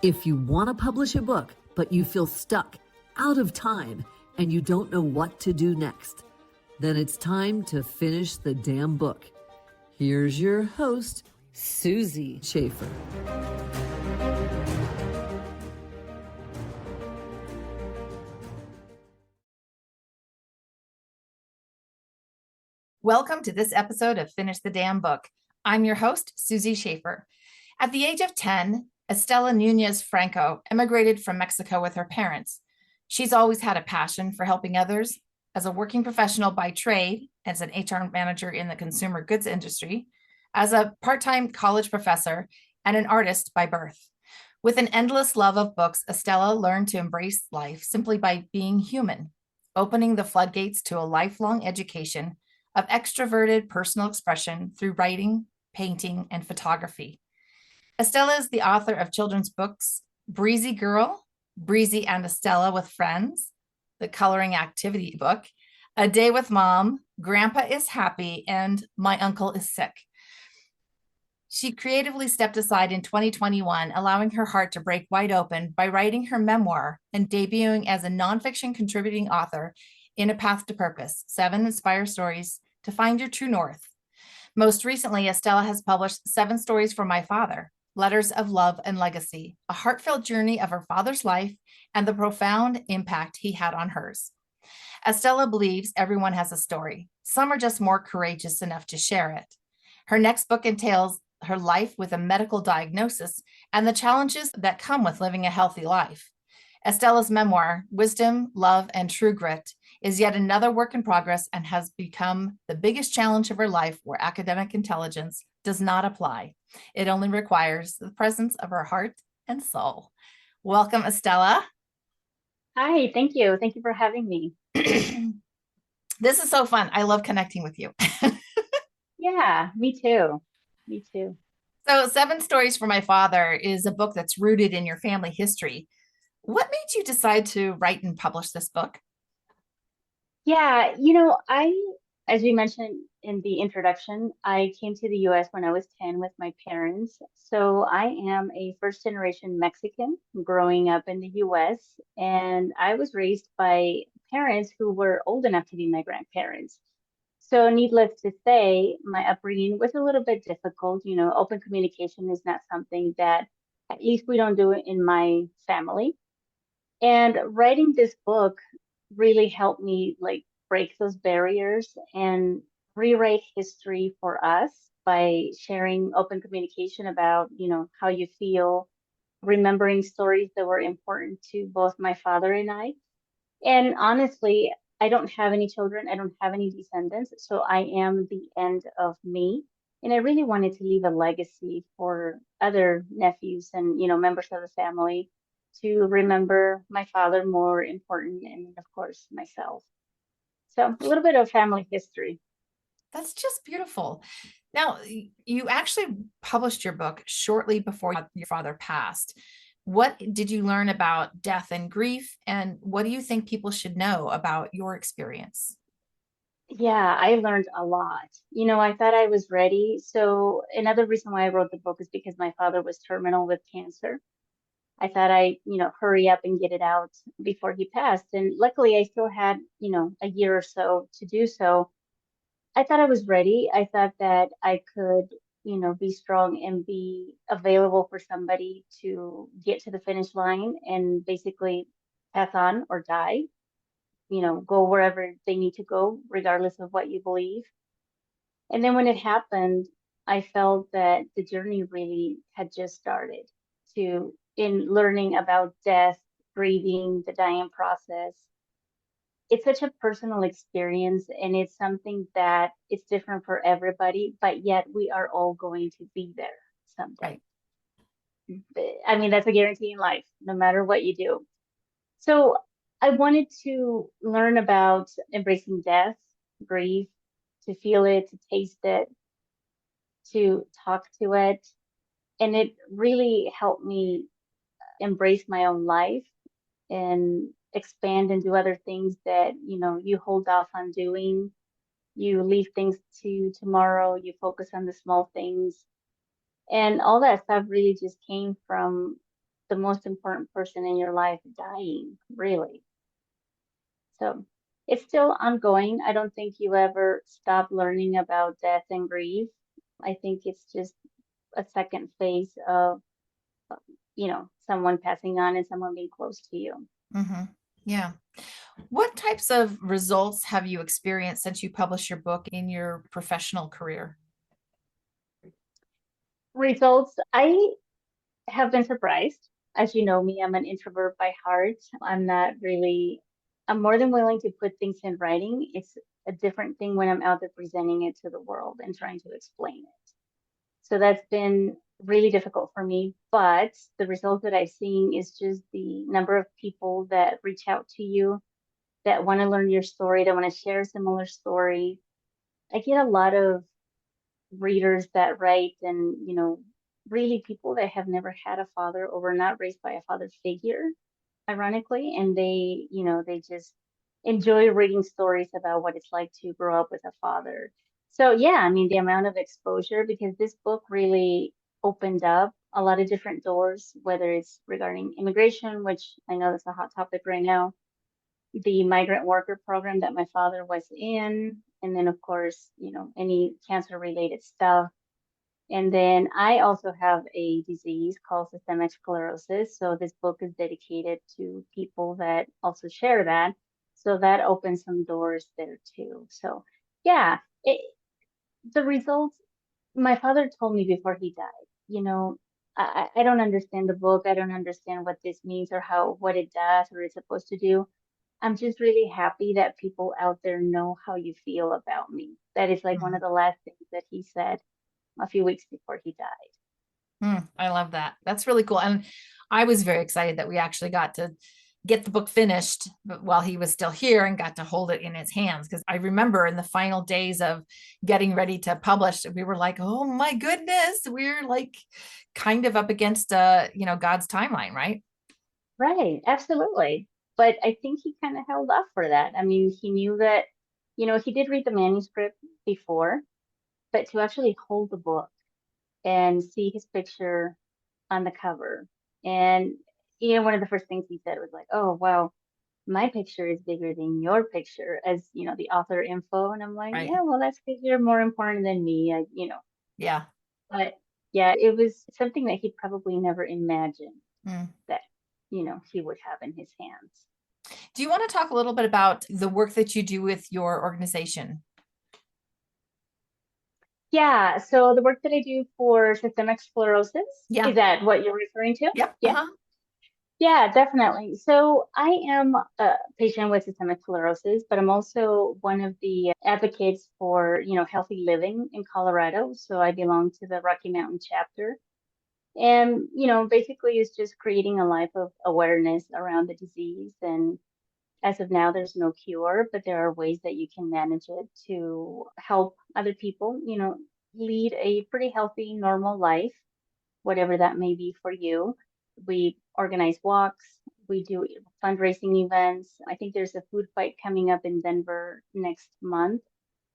If you want to publish a book, but you feel stuck, out of time, and you don't know what to do next, then it's time to finish the damn book. Here's your host, Susie Schaefer. Welcome to this episode of Finish the Damn Book. I'm your host, Susie Schaefer. At the age of 10, Esthela Nunez Franco immigrated from Mexico with her parents. She's always had a passion for helping others. As a working professional by trade, as an HR manager in the consumer goods industry, as a part-time college professor, and an artist by birth. With an endless love of books, Esthela learned to embrace life simply by being human, opening the floodgates to a lifelong education of extroverted personal expression through writing, painting, and photography. Esthela is the author of children's books, Breezy Girl, Breezy and Esthela with Friends, the coloring activity book, A Day with Mom, Grandpa is Happy, and My Uncle is Sick. She creatively stepped aside in 2021, allowing her heart to break wide open by writing her memoir and debuting as a nonfiction contributing author in A Path to Purpose, 7 Inspired Stories to Find Your True North. Most recently, Esthela has published 7 Stories from My Father, Letters of Love and Legacy, a heartfelt journey of her father's life and the profound impact he had on hers. Esthela believes everyone has a story. Some are just more courageous enough to share it. Her next book entails her life with a medical diagnosis and the challenges that come with living a healthy life. Esthela's memoir, Wisdom, Love, and True Grit, is yet another work in progress and has become the biggest challenge of her life where academic intelligence does not apply. It only requires the presence of her heart and soul. Welcome, Esthela. Hi, thank you. Thank you for having me. This is so fun. I love connecting with you. Yeah, me too. Me too. So, 7 Stories for My Father is a book that's rooted in your family history. What made you decide to write and publish this book? Yeah, as you mentioned in the introduction, I came to the US when I was 10 with my parents. So I am a first generation Mexican growing up in the US, and I was raised by parents who were old enough to be my grandparents. So needless to say, my upbringing was a little bit difficult. Open communication is not something that at least we don't do it in my family. And writing this book really helped me like break those barriers and rewrite history for us by sharing open communication about, how you feel, remembering stories that were important to both my father and I. And honestly, I don't have any children, I don't have any descendants, so I am the end of me. And I really wanted to leave a legacy for other nephews and, members of the family to remember my father more important and of course myself. So a little bit of family history. That's just beautiful. Now, you actually published your book shortly before your father passed. What did you learn about death and grief? And what do you think people should know about your experience? Yeah, I learned a lot. I thought I was ready. So another reason why I wrote the book is because my father was terminal with cancer. I thought hurry up and get it out before he passed. And luckily I still had, a year or so to do so. I thought I was ready. I thought that I could, be strong and be available for somebody to get to the finish line and basically pass on or die, go wherever they need to go, regardless of what you believe. And then when it happened, I felt that the journey really had just started to in learning about death, grieving, the dying process. It's such a personal experience and it's something that it's different for everybody, but yet we are all going to be there someday. Right. I mean, that's a guarantee in life, no matter what you do. So I wanted to learn about embracing death, grief, to feel it, to taste it, to talk to it. And it really helped me embrace my own life and expand and do other things that, you hold off on doing. You leave things to tomorrow, you focus on the small things. And all that stuff really just came from the most important person in your life dying, really. So it's still ongoing. I don't think you ever stop learning about death and grief. I think it's just a second phase of, someone passing on and someone being close to you. Mm-hmm. Yeah. What types of results have you experienced since you published your book in your professional career? Results, I have been surprised. As you know me, I'm an introvert by heart. I'm more than willing to put things in writing. It's a different thing when I'm out there presenting it to the world and trying to explain it. So that's been really difficult for me. But the result that I've seen is just the number of people that reach out to you, that want to learn your story, that want to share a similar story. I get a lot of readers that write, and really people that have never had a father or were not raised by a father figure, ironically, and they just enjoy reading stories about what it's like to grow up with a father. So yeah, I mean, the amount of exposure, because this book really opened up a lot of different doors, whether it's regarding immigration, which I know that's a hot topic right now, the migrant worker program that my father was in, and then of course, any cancer related stuff. And then I also have a disease called systemic sclerosis. So this book is dedicated to people that also share that. So that opens some doors there too. So yeah, the results, my father told me before he died, I don't understand the book. I don't understand what this means or what it does or it's supposed to do. I'm just really happy that people out there know how you feel about me. That is like one of the last things that he said a few weeks before he died. I love that. That's really cool. And I was very excited that we actually got to get the book finished while he was still here and got to hold it in his hands. Because I remember in the final days of getting ready to publish, we were like, oh my goodness, we're like kind of up against, God's timeline, right? Right, absolutely. But I think he kind of held off for that. I mean, he knew that, he did read the manuscript before, but to actually hold the book and see his picture on the cover. And, one of the first things he said was like, oh, wow, my picture is bigger than your picture as, the author info. And I'm like, Right. yeah, well, that's because you're more important than me, Yeah. But yeah, it was something that he probably never imagined that, he would have in his hands. Do you want to talk a little bit about the work that you do with your organization? Yeah, so the work that I do for systemic sclerosis, Yeah. is that what you're referring to? Yep. Yeah. Uh-huh. Yeah, definitely. So I am a patient with systemic sclerosis, but I'm also one of the advocates for, healthy living in Colorado. So I belong to the Rocky Mountain chapter. And, basically it's just creating a life of awareness around the disease. And as of now, there's no cure, but there are ways that you can manage it to help other people, lead a pretty healthy, normal life, whatever that may be for you. We organize walks, we do fundraising events. I think there's a food fight coming up in Denver next month.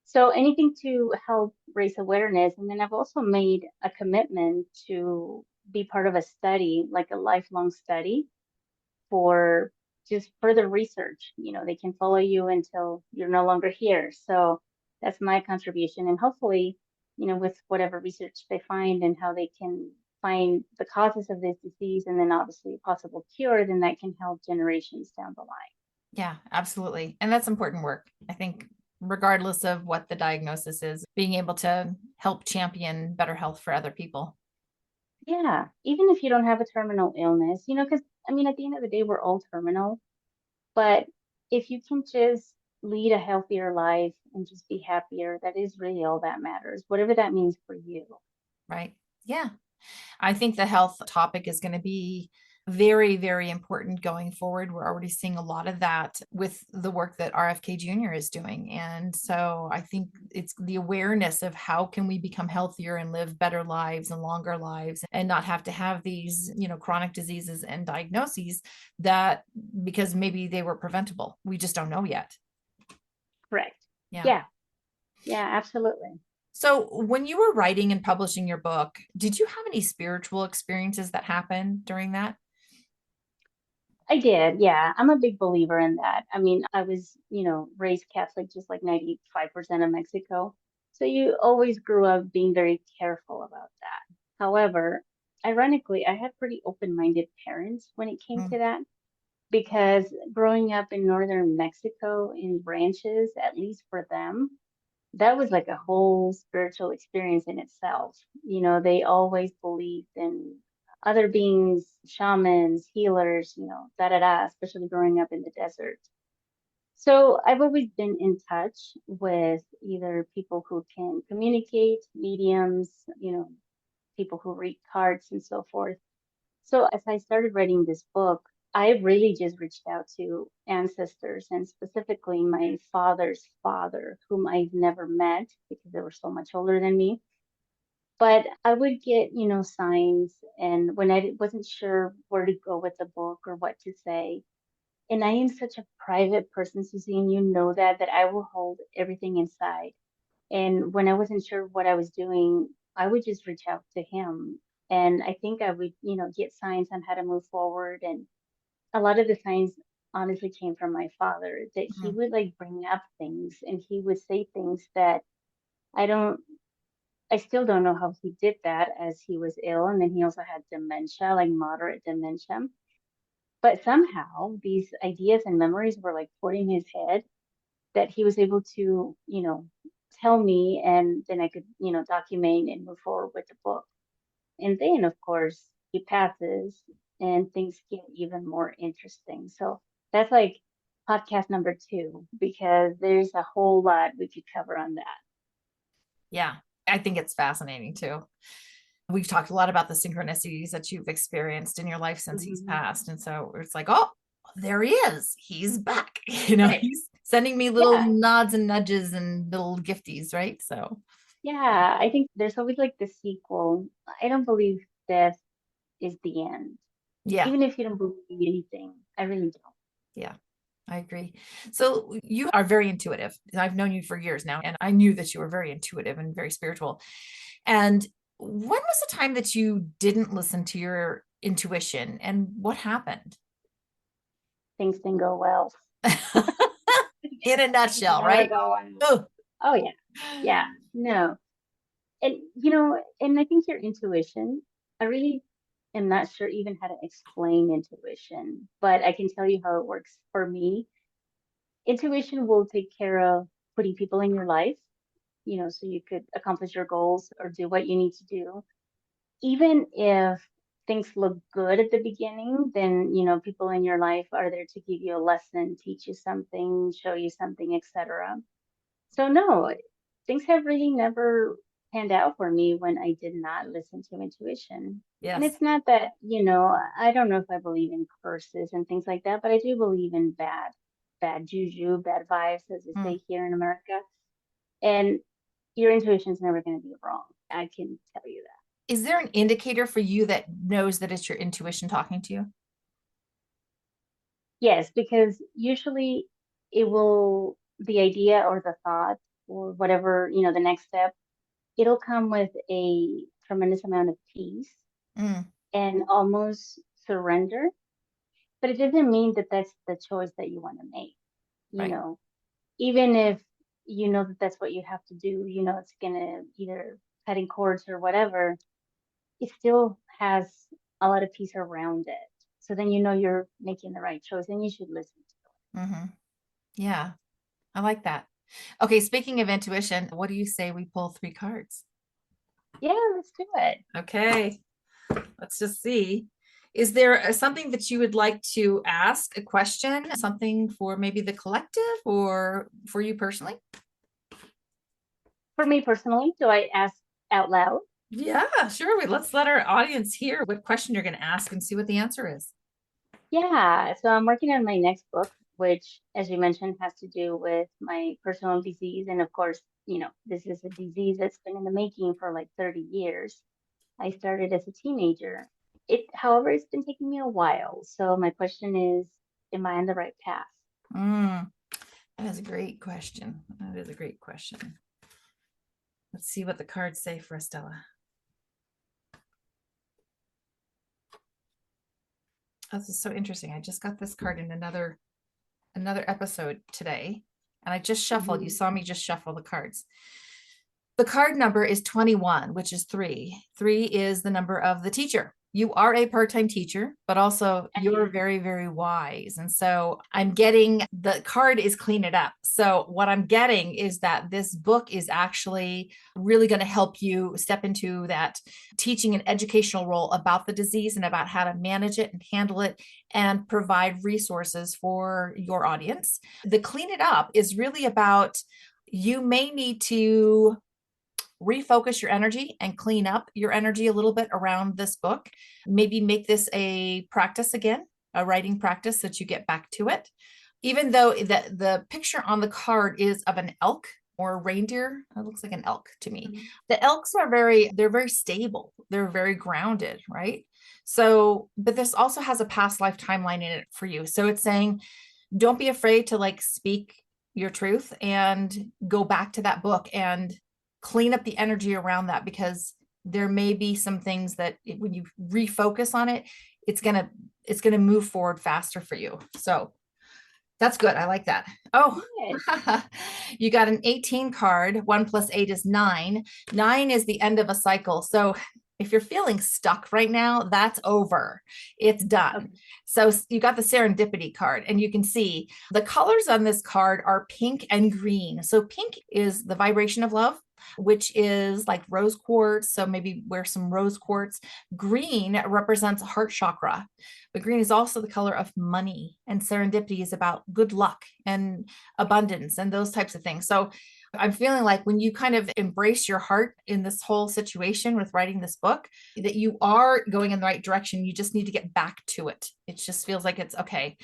So anything to help raise awareness. And then I've also made a commitment to be part of a study, like a lifelong study for just further research. They can follow you until you're no longer here. So that's my contribution. And hopefully, with whatever research they find and how they can find the causes of this disease and then obviously a possible cure, then that can help generations down the line. Yeah, absolutely. And that's important work. I think regardless of what the diagnosis is, being able to help champion better health for other people. Yeah, even if you don't have a terminal illness, because I mean, at the end of the day, we're all terminal. But if you can just lead a healthier life and just be happier, that is really all that matters, whatever that means for you. Right. Yeah. I think the health topic is going to be very, very important going forward. We're already seeing a lot of that with the work that RFK Jr. is doing. And so I think it's the awareness of how can we become healthier and live better lives and longer lives and not have to have these, chronic diseases and diagnoses that because maybe they were preventable. We just don't know yet. Correct. Yeah. Yeah. Yeah, absolutely. So when you were writing and publishing your book, did you have any spiritual experiences that happened during that? I did, yeah. I'm a big believer in that. I mean, I was, raised Catholic just like 95% of Mexico. So you always grew up being very careful about that. However, ironically, I had pretty open-minded parents when it came Mm, to that because growing up in northern Mexico in ranches, at least for them, that was like a whole spiritual experience in itself. They always believed in other beings, shamans, healers, da da da, especially growing up in the desert. So I've always been in touch with either people who can communicate, mediums, people who read cards and so forth. So as I started writing this book, I really just reached out to ancestors and specifically my father's father, whom I've never met because they were so much older than me. But I would get, signs, and when I wasn't sure where to go with the book or what to say, and I am such a private person, Susie, and you know that I will hold everything inside. And when I wasn't sure what I was doing, I would just reach out to him. And I think I would, get signs on how to move forward. And a lot of the signs honestly came from my father, that he mm, would like bring up things and he would say things that I don't, I still don't know how he did that as he was ill. And then he also had dementia, like moderate dementia. But somehow these ideas and memories were like poured in his head that he was able to, tell me, and then I could, document and move forward with the book. And then, of course, he passes and things get even more interesting. So that's like podcast number 2, because there's a whole lot we could cover on that. yeah, I think it's fascinating too. We've talked a lot about the synchronicities that you've experienced in your life since he's Mhm. passed. And so it's like, oh, there he is. He's back. Right. He's sending me little Yeah. nods and nudges and little gifties, right? So, Yeah. I think there's always like the sequel. I don't believe death is the end. yeah, Even if you don't believe anything, I really don't. yeah, I agree. So you are very intuitive. I've known you for years now, and I knew that you were very intuitive and very spiritual. And when was the time that you didn't listen to your intuition and what happened? Things didn't go well. In a Things nutshell, never right? go well. Ugh. Oh yeah. Yeah. No. And and I think your intuition, I really am not sure even how to explain intuition, but I can tell you how it works for me. Intuition will take care of putting people in your life, so you could accomplish your goals or do what you need to do. Even if things look good at the beginning, then, people in your life are there to give you a lesson, teach you something, show you something, etc. So no, things have really never panned out for me when I did not listen to intuition. And Yes. it's not that, I don't know if I believe in curses and things like that, but I do believe in bad juju, bad vibes, as they Mm. say here in America. And your intuition's never going to be wrong. I can tell you that. Is there an indicator for you that knows that it's your intuition talking to you? Yes, because usually the idea or the thought or whatever, the next step, it'll come with a tremendous amount of peace Mm, and almost surrender. But it doesn't mean that that's the choice that you want to make. You right. know, Even if you know that that's what you have to do, it's going to either cutting cords or whatever, it still has a lot of peace around it. So then you're making the right choice and you should listen to Hmm. Yeah, I like that. Okay, speaking of intuition, what do you say we pull 3 cards? it. Yeah, let's do it. Okay, let's just see. Is there something that you would like to ask, a question, something for maybe the collective or for you personally? For me personally, do I ask out loud? Yeah, sure. Let's let our audience hear what question you're going to ask and see what the answer is. Yeah, so I'm working on my next book, which, as you mentioned, has to do with my personal disease. And of course, this is a disease that's been in the making for like 30 years. I started as a teenager. However, it's been taking me a while. So my question is, am I on the right path? Mm, that is a great question. That is a great question. Let's see what the cards say for Estella. This is so interesting. I just got this card in another episode today, and I just shuffled. You saw me just shuffle the cards. The card number is 21, which is 3. 3 is the number of the teacher. You are a part-time teacher, but also you're very, very wise. And so I'm getting, the card is clean it up. So what I'm getting is that this book is actually really going to help you step into that teaching and educational role about the disease and about how to manage it and handle it and provide resources for your audience. The clean it up is really about, you may need to refocus your energy and clean up your energy a little bit around this book. Maybe make this a practice again, a writing practice, so that you get back to it. Even though the picture on the card is of an elk or a reindeer, it looks like an elk to me. The elks are they're very stable. They're very grounded, right? So, but this also has a past life timeline in it for you. So it's saying, don't be afraid to like speak your truth and go back to that book and clean up the energy around that, because there may be some things that when you refocus on it, it's going to move forward faster for you. So that's good. I like that. Oh, you got an 18 card. 1 + 8 is 9. 9 is the end of a cycle. So if you're feeling stuck right now, that's over. It's done. Okay. So you got the serendipity card, and you can see the colors on this card are pink and green. So pink is the vibration of love, which is like rose quartz. So maybe wear some rose quartz. Green represents heart chakra, but green is also the color of money, and serendipity is about good luck and abundance and those types of things. So I'm feeling like when you kind of embrace your heart in this whole situation with writing this book, that you are going in the right direction. You just need to get back to it. It just feels like it's okay.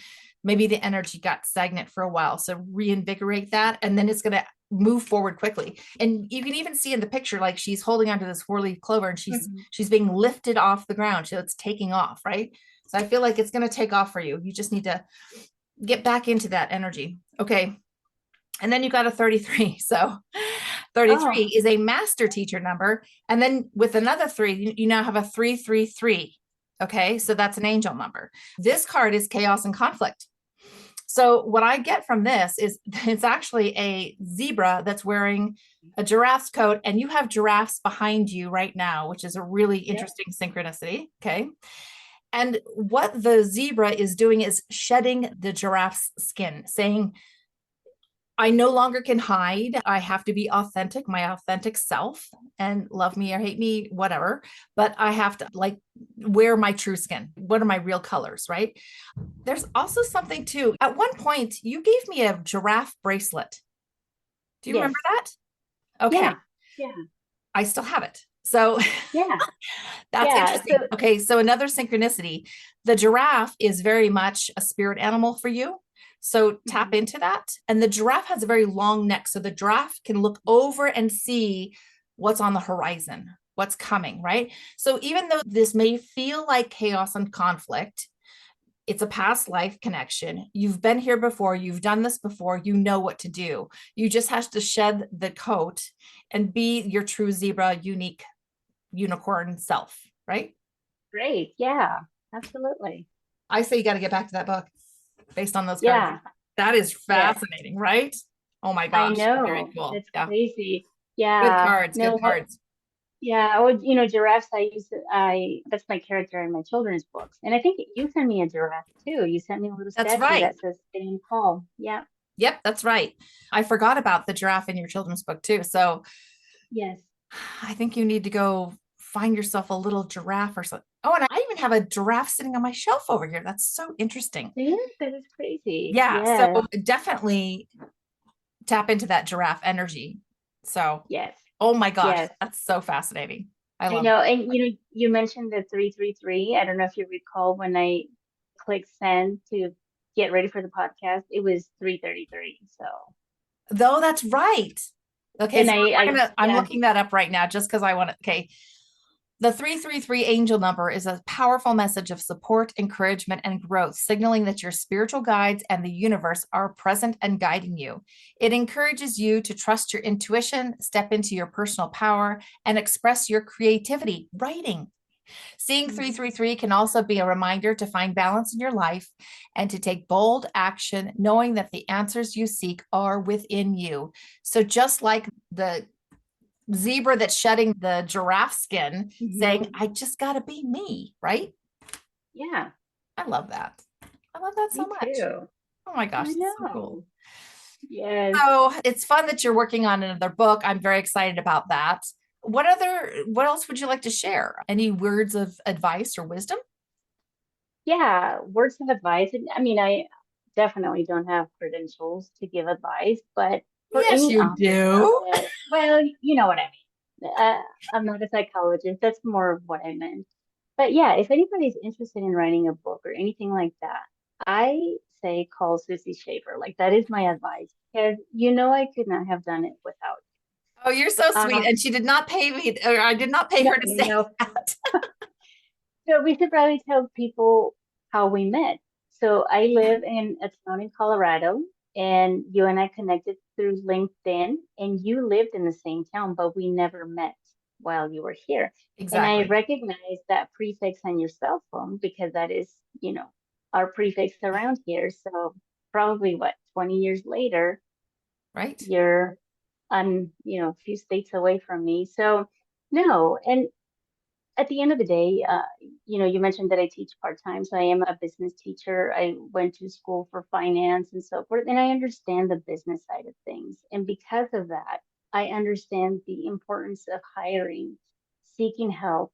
Maybe the energy got stagnant for a while. So reinvigorate that, and then it's going to move forward quickly. And you can even see in the picture, like she's holding onto this 4-leaf clover, and she's being lifted off the ground. So it's taking off, right? So I feel like it's going to take off for you. You just need to get back into that energy. Okay. And then you got a 33. So 33 is a master teacher number. And then with another 3, you now have a 333. Okay. So that's an angel number. This card is chaos and conflict. So what I get from this is it's actually a zebra that's wearing a giraffe's coat, and you have giraffes behind you right now, which is a really interesting synchronicity. Okay. And what the zebra is doing is shedding the giraffe's skin, saying, I no longer can hide. I have to be authentic, my authentic self, and love me or hate me, whatever. But I have to like wear my true skin. What are my real colors, right? There's also something too. At one point, you gave me a giraffe bracelet. Do you remember that? Okay. Yeah. I still have it. So that's interesting. So, okay. So another synchronicity, the giraffe is very much a spirit animal for you. So tap into that. And the giraffe has a very long neck. So the giraffe can look over and see what's on the horizon, what's coming, right? So even though this may feel like chaos and conflict, it's a past life connection. You've been here before. You've done this before. You know what to do. You just have to shed the coat and be your true zebra, unique unicorn self, right? Great. Yeah, absolutely. I say you got to get back to that book. Based on those cards. That is fascinating, right? Oh my gosh. I know. Very cool. It's crazy. Yeah. Good cards. Good cards. Yeah. Well, giraffes, that's my character in my children's books. And I think you sent me a giraffe too. You sent me a little statue that says stand tall. Yeah. Yep, that's right. I forgot about the giraffe in your children's book too. So yes, I think you need to go find yourself a little giraffe or something. Oh, and I even have a giraffe sitting on my shelf over here. That's so interesting. Yeah, that is crazy. Yeah. Yes. So definitely tap into that giraffe energy. So oh my gosh, that's so fascinating. I love it. And you mentioned the 333. I don't know if you recall when I clicked send to get ready for the podcast, it was 333. So though that's right. Okay. So I'm looking that up right now just because I want to. Okay. The 333 angel number is a powerful message of support, encouragement, and growth, signaling that your spiritual guides and the universe are present and guiding you. It encourages you to trust your intuition, step into your personal power, and express your creativity. Writing. Seeing 333 can also be a reminder to find balance in your life and to take bold action, knowing that the answers you seek are within you. So just like the zebra that's shedding the giraffe skin, saying, I just got to be me, right? Yeah. I love that. I love that so Me much. too. Oh my gosh, I that's so cool. know. Yes. So it's fun that you're working on another book. I'm very excited about that. What else would you like to share? Any words of advice or wisdom? Yeah. Words of advice. I mean, I definitely don't have credentials to give advice, but for Yes, any you authors out do. there, well, you know what I mean. I'm not a psychologist. That's more of what I meant. But yeah, if anybody's interested in writing a book or anything like that, I say call Susie Schaefer. Like that is my advice because I could not have done it without. Oh, you're so sweet. Um, And she did not pay me, or I did not pay no, her to say no. that. So we should probably tell people how we met. So I live in a town in Colorado, and you and I connected through LinkedIn, and you lived in the same town, but we never met while you were here. And I Exactly. recognize that prefix on your cell phone because that is, our prefix around here. So probably what, 20 years later, Right. you're a few states away from me. So no, and at the end of the day, you mentioned that I teach part-time, so I am a business teacher. I went to school for finance and so forth, and I understand the business side of things. And because of that, I understand the importance of hiring, seeking help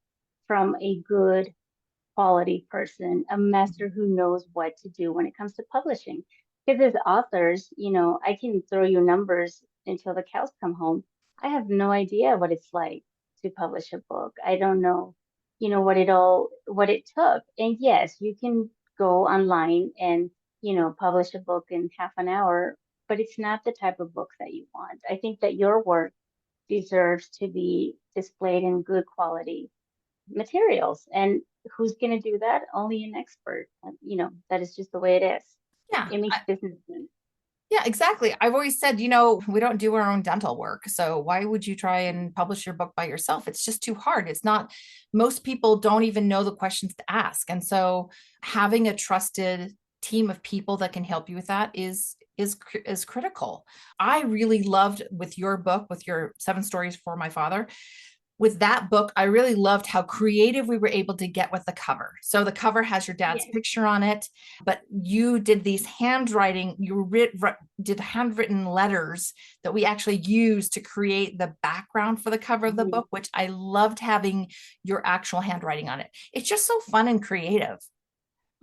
from a good quality person, a master who knows what to do when it comes to publishing. Because as authors, I can throw you numbers until the cows come home. I have no idea what it's like to publish a book. I don't know, what it took. And yes, you can go online and, publish a book in half an hour, but it's not the type of book that you want. I think that your work deserves to be displayed in good quality materials. And who's going to do that? Only an expert. That is just the way it is. Yeah. It makes business sense. Yeah, exactly. I've always said, we don't do our own dental work. So why would you try and publish your book by yourself? It's just too hard. It's not, most people don't even know the questions to ask. And so having a trusted team of people that can help you with that is critical. I really loved with your book, with your 7 stories for my father, with that book, I really loved how creative we were able to get with the cover. So the cover has your dad's Yes. picture on it, but you did these handwriting, did handwritten letters that we actually used to create the background for the cover of the Mhm. book, which I loved having your actual handwriting on it. It's just so fun and creative.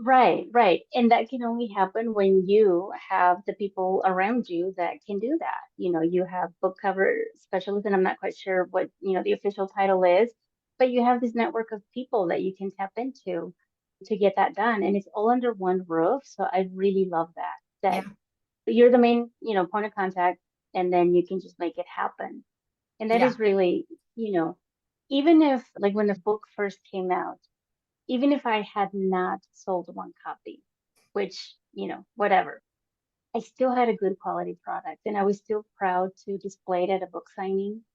Right, right. And that can only happen when you have the people around you that can do that. You have book cover specialists, and I'm not quite sure what, the official title is, but you have this network of people that you can tap into to get that done. And it's all under one roof. So I really love that Yeah. you're the main, point of contact, and then you can just make it happen. And that Yeah. is really, even if like when the book first came out, even if I had not sold one copy, which, whatever, I still had a good quality product and I was still proud to display it at a book signing.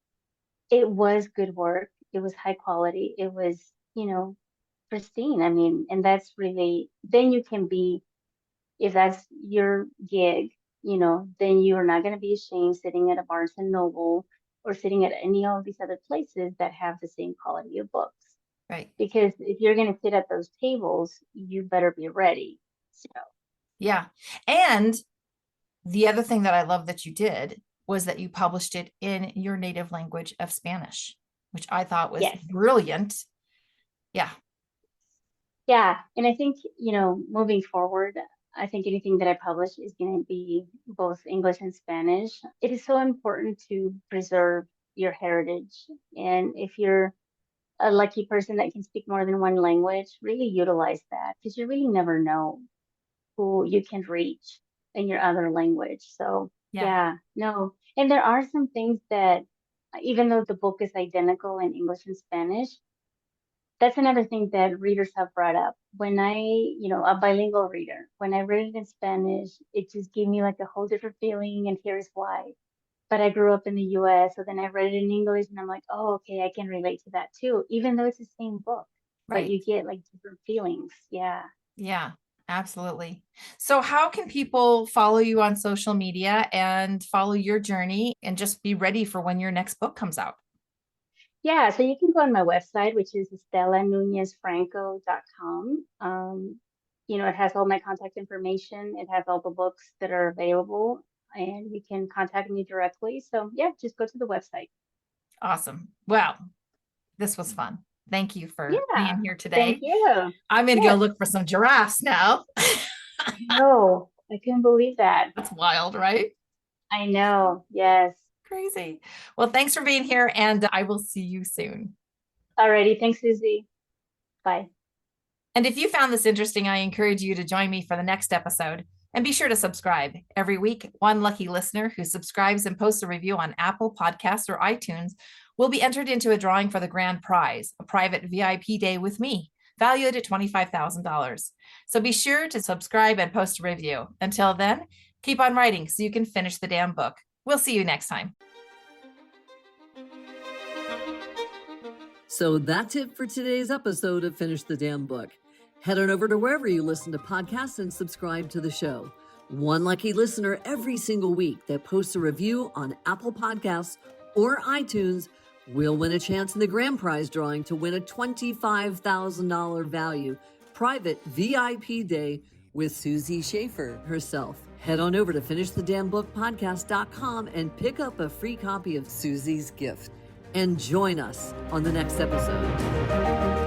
It was good work. It was high quality. It was, pristine. I mean, and that's really, then you can be, if that's your gig, then you are not going to be ashamed sitting at a Barnes and Noble or sitting at any of these other places that have the same quality of books. Right. Because if you're going to sit at those tables, you better be ready. So, Yeah. And the other thing that I love that you did was that you published it in your native language of Spanish, which I thought was yes. brilliant. Yeah. Yeah. And I think, moving forward, I think anything that I publish is going to be both English and Spanish. It is so important to preserve your heritage. And if you're a lucky person that can speak more than one language, really utilize that because you really never know who you can reach in your other language. So, Yeah. yeah, no. And there are some things that, even though the book is identical in English and Spanish, that's another thing that readers have brought up. When a bilingual reader, when I read it in Spanish, it just gave me like a whole different feeling, and here's why. But I grew up in the US, so then I read it in English and I'm like, oh, okay, I can relate to that too, even though it's the same book. but Right. you get like different feelings. Yeah. Yeah, absolutely. So, how can people follow you on social media and follow your journey and just be ready for when your next book comes out? Yeah, so you can go on my website, which is estelanunezfranco.com. It has all my contact information. It has all the books that are available, and you can contact me directly. So yeah, just go to the website. Awesome. Well, this was fun. Thank you for Yeah, being here thank today. you. I'm going to go Yes. look for some giraffes now. No, I couldn't believe that. That's wild, right? I know. Yes. Crazy. Well, thanks for being here, and I will see you soon. Alrighty. Thanks, Susie. Bye. And if you found this interesting, I encourage you to join me for the next episode. And be sure to subscribe. Every week, one lucky listener who subscribes and posts a review on Apple Podcasts or iTunes will be entered into a drawing for the grand prize, a private VIP day with me, valued at $25,000. So be sure to subscribe and post a review. Until then, keep on writing so you can finish the damn book. We'll see you next time. So that's it for today's episode of Finish the Damn Book. Head on over to wherever you listen to podcasts and subscribe to the show. One lucky listener every single week that posts a review on Apple Podcasts or iTunes will win a chance in the grand prize drawing to win a $25,000 value private VIP day with Susie Schaefer herself. Head on over to finishthedamnbookpodcast.com and pick up a free copy of Susie's gift. And join us on the next episode.